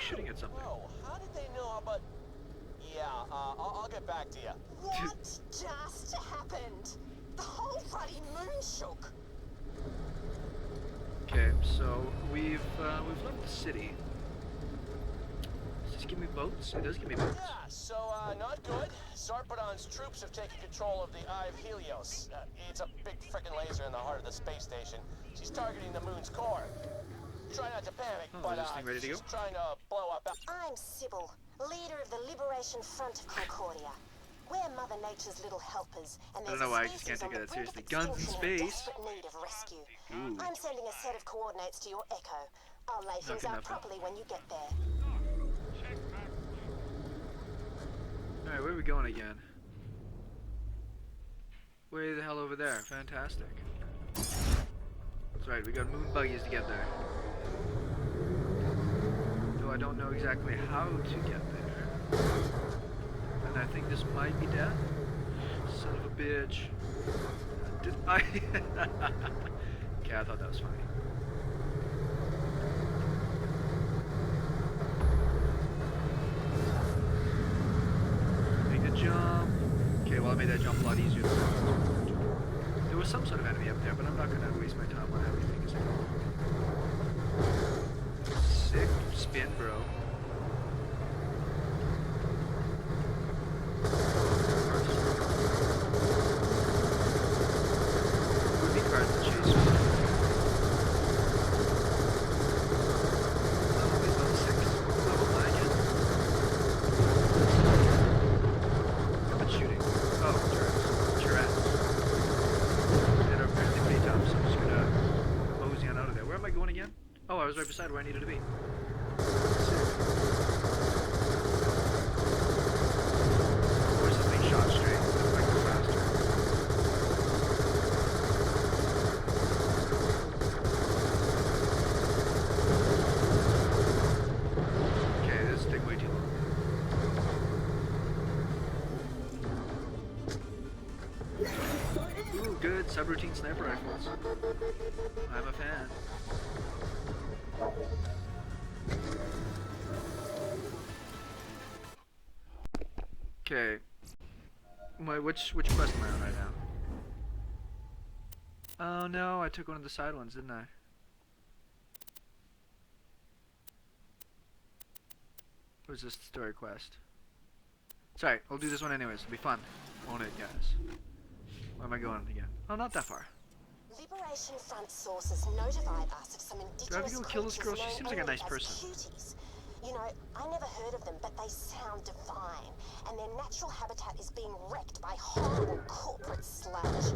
shooting at something. Oh, how did they know about... Yeah, I'll get back to you. What just happened? The whole bloody moon shook. Okay, so we've left the city. Does this give me boats? It does give me boats. Yeah, so, not good. Sarpedon's troops have taken control of the Eye of Helios. It's a big frickin' laser in the heart of the space station. She's targeting the moon's core. Try not to panic, but is this thing ready to she's go? trying to blow up... I'm Sybil, leader of the Liberation Front of Concordia. We're Mother Nature's little helpers, and I don't there's know why I a just species can't on take the that brink of seriously. Guns in extinction in space. desperate need of rescue. Ooh. I'm sending a set of coordinates to your Echo. I'll lay things good out enough. properly when you get there. Alright, where are we going again? Way the hell over there. Fantastic. That's right, we got moon buggies to get there. Though I don't know exactly how to get there. And I think this might be death. Son of a bitch. Did I? Okay, I thought that was funny. Make a jump. Okay, well I made that jump a lot easier than that. There was some sort of enemy up there, but I'm not gonna waste my time on everything. Sick spin, bro. Would be cars to chase me. Level 6. Level 9 again. What's shooting? Oh, giraffes. They are apparently pretty tough, so I'm just gonna mosey on out of there. Where am I going again? Oh, I was right beside where I needed to be. Horse is being shot straight. If I go faster. Okay, this will take way too long. Ooh, good subroutine sniper rifles. I'm a fan. Okay. Which quest am I on right now? Oh no, I took one of the side ones, didn't I? Where's this story quest? Sorry, I'll do this one anyways. It'll be fun. Won't it, guys? Where am I going again? Oh, not that far. Liberation Front sources notified us of some Do I have indigenous to go kill this girl? She creatures seems like a known nice only as person. cuties. You know, I never heard of them, but they sound divine. And their natural habitat is being wrecked by horrible corporate sludge.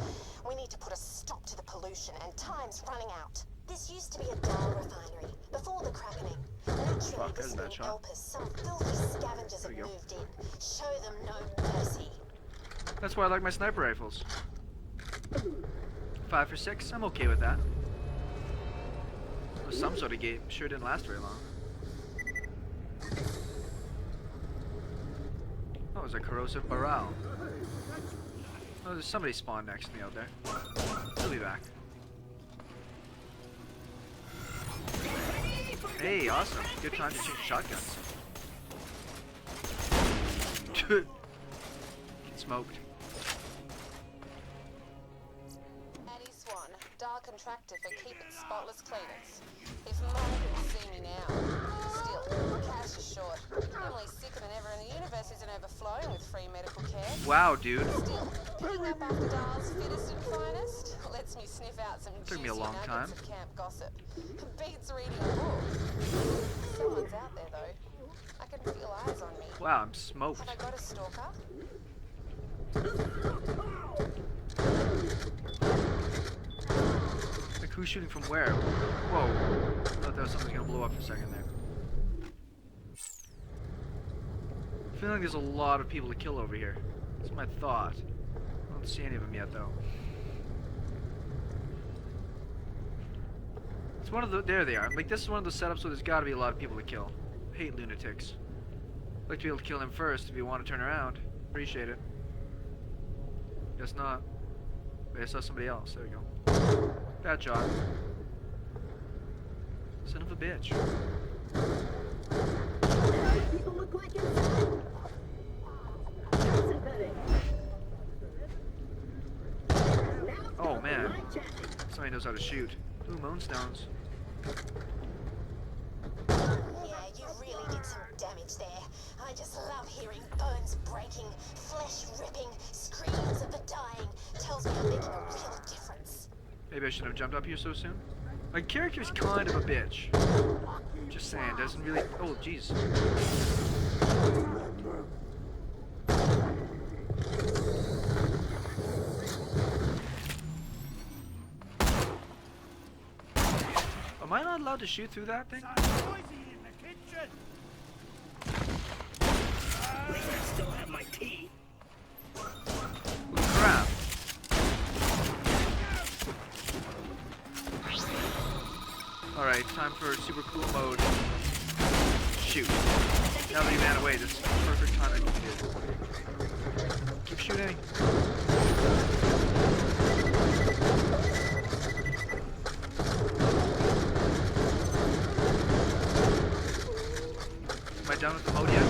We need to put a stop to the pollution, and time's running out. This used to be a dye refinery, before the crackening. Naturally, Fuck, this that's a new bad shot. Elpis, some filthy scavengers There have we go. moved in. Show them no mercy. That's why I like my sniper rifles. 5 for 6, I'm okay with that. It was some sort of game, sure didn't last very long. Oh, it was a corrosive barrel. Oh, there's somebody spawned next to me out there. He'll be back. Hey, awesome. Good time to change shotguns. Get smoked. Addie Swan, dark contractor for Keep It Spotless Cleaners. If Mum could see me now. Still, cash is short. Emily's sicker than ever and the universe isn't overflowing with free medical care. Wow, dude. Still, picking up after Darl's fittest and finest lets me sniff out some Took juicy me a long nuggets time. of camp gossip. Beats reading a book. Someone's out there though. I can feel eyes on me. Wow, I'm smoked. Have I got a stalker? Like, who's shooting from where? Whoa. I thought that was something gonna blow up for a second there. I feel like there's a lot of people to kill over here. That's my thought. I don't see any of them yet, though. It's one of the... There they are. Like, this is one of those setups where there's gotta be a lot of people to kill. I hate lunatics. I'd like to be able to kill him first if you want to turn around. Appreciate it. Guess not. Wait, I saw somebody else. There we go. Bad shot. Son of a bitch. people look like inside? Sympathetic. Oh man, somebody knows how to shoot. Ooh, moonstones. Yeah, you really did some damage there. I just love hearing bones breaking, flesh ripping, screams of the dying. Tells me I'm making a real difference. Maybe I shouldn't have jumped up here so soon. My character's kind of a bitch. Just saying, doesn't really. Oh, jeez. Am I not allowed to shoot through that thing? I still have my tea. Crap. Alright, time for super cool mode. Shoot. Now that he ran away, this is perfect timing to do. Keep shooting. Am I done with the mode yet?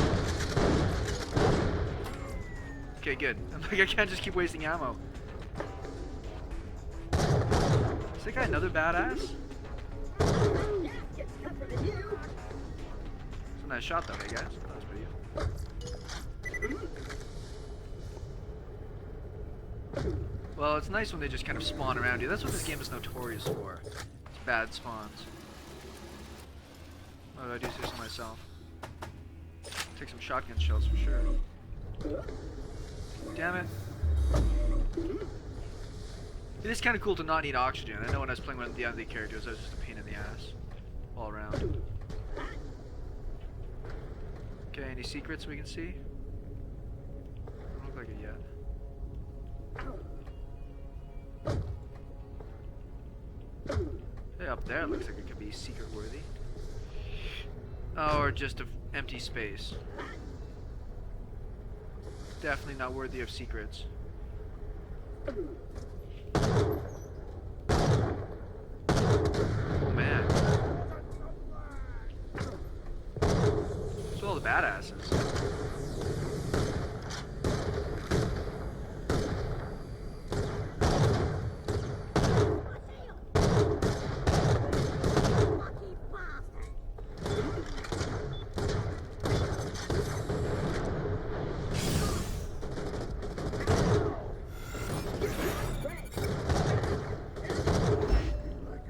Okay, good. I'm like, I can't just keep wasting ammo. Is that guy another badass? It's a nice shot though, hey guys. That was pretty good. Well, it's nice when they just kind of spawn around you. That's what this game is notorious for. It's bad spawns. What do I do say so myself? Take some shotgun shells for sure. Damn it. It is kind of cool to not need oxygen. I know when I was playing one of the other characters, I was just a pain in the ass. All around. Okay, any secrets we can see? Doesn't look like it yet. Hey, up there it looks like it could be secret worthy. Oh, or just an empty space. Definitely not worthy of secrets. Oh man. So all the badasses.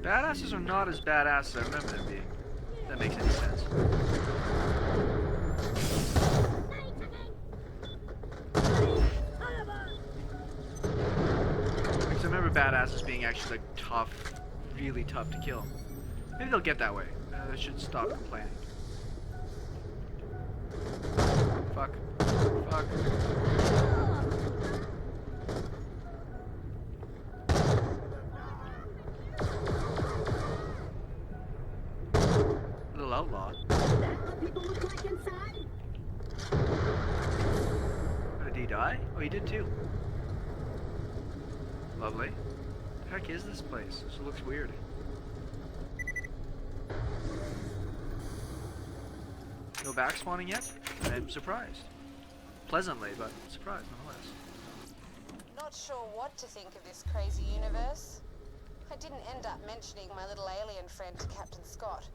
Badasses are not as badass as I remember them being. If that makes any sense. Because I remember badasses being actually like tough, really tough to kill. Maybe they'll get that way. They should stop complaining. Fuck. Fuck. Outlaw. People look like inside? Did he die? Oh, he did too. Lovely. The heck is this place? This looks weird. No back spawning yet? I'm surprised. Pleasantly, but surprised nonetheless. Not sure what to think of this crazy universe. I didn't end up mentioning my little alien friend to Captain Scott.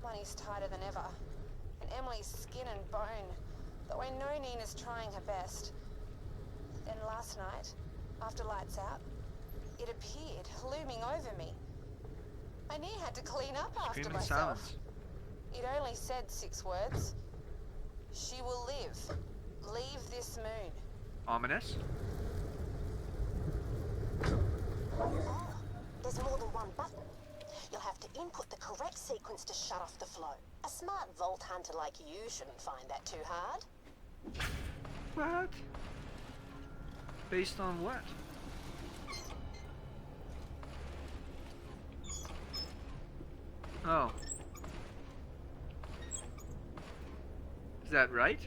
Money's tighter than ever, and Emily's skin and bone, though I know Nina's trying her best. Then last night, after lights out, it appeared, looming over me. I near had to clean up after Screaming myself. silence. It only said 6 words. She will live. Leave this moon. Ominous? Oh, there's more than one button. You'll have to input the correct sequence to shut off the flow. A smart vault hunter like you shouldn't find that too hard. What? Based on what? Oh. Is that right?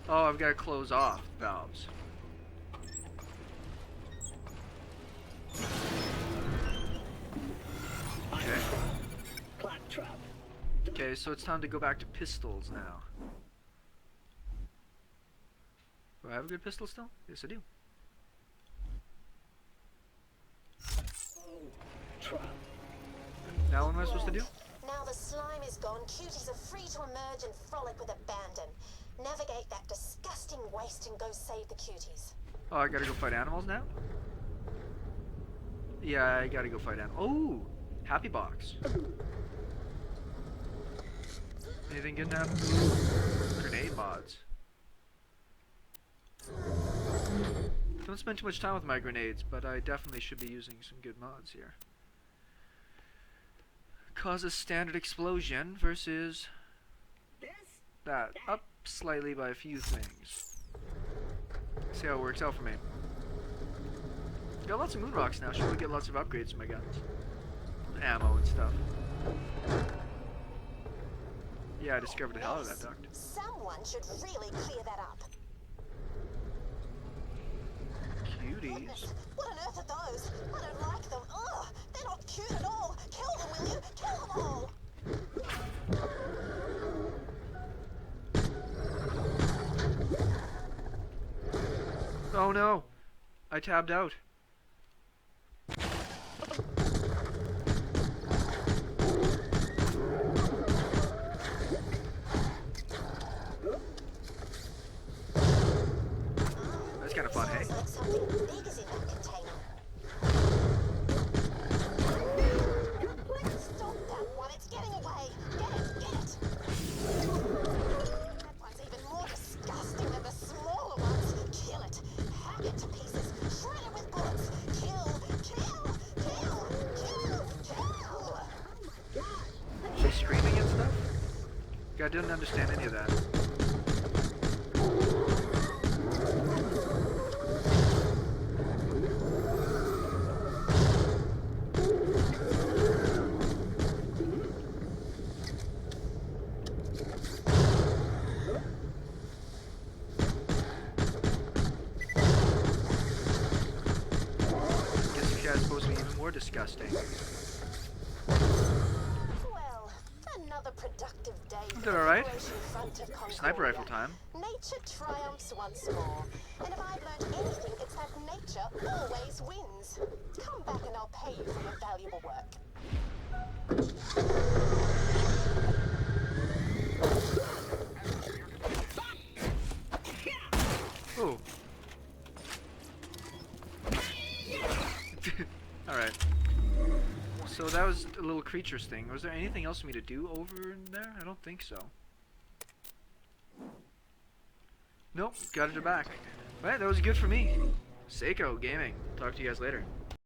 Oh, I've got to close off valves. Okay. Clap trap. Okay, so it's time to go back to pistols now. Do I have a good pistol still? Yes, I do. Now what am I supposed to do? Now the slime is gone, cuties are free to emerge and frolic with abandon. Navigate that disgusting waste and go save the cuties. Oh, I gotta go fight animals now? Yeah, I gotta go fight animals. Oh! Happy box. Anything good now? Grenade mods. Don't spend too much time with my grenades, but I definitely should be using some good mods here. Causes standard explosion versus that. Up slightly by a few things. See how it works out for me. Got lots of moon rocks now. Should we get lots of upgrades to my guns? Ammo and stuff. Yeah, I discovered the hell out of that duct. Someone should really clear that up. Cuties. What on earth are those? I don't like them. Ugh, they're not cute at all. Kill them, will you? Kill them all. Oh no! I tabbed out. That's kind of fun, hey? Sounds like something big is in that container. Stop that one, it's getting away. Get it, get it. That one's even more disgusting than the smaller ones. Kill it. Hack it to pieces. Shred it with bullets. Kill, kill, kill, kill, kill. She's screaming and stuff? I didn't understand any of that. Guess you guys are supposed to be even more disgusting. Well, another productive day. Did alright. Sniper Sniper rifle time. Nature triumphs once more. And if I've learned anything, it's that nature always wins. Come back and I'll pay you for your valuable work. Ooh. Alright. So that was a little creatures thing. Was there anything else for me to do over in there? I don't think so. Nope, got it back. Alright, that was good for me. SeKo Gaming. Talk to you guys later.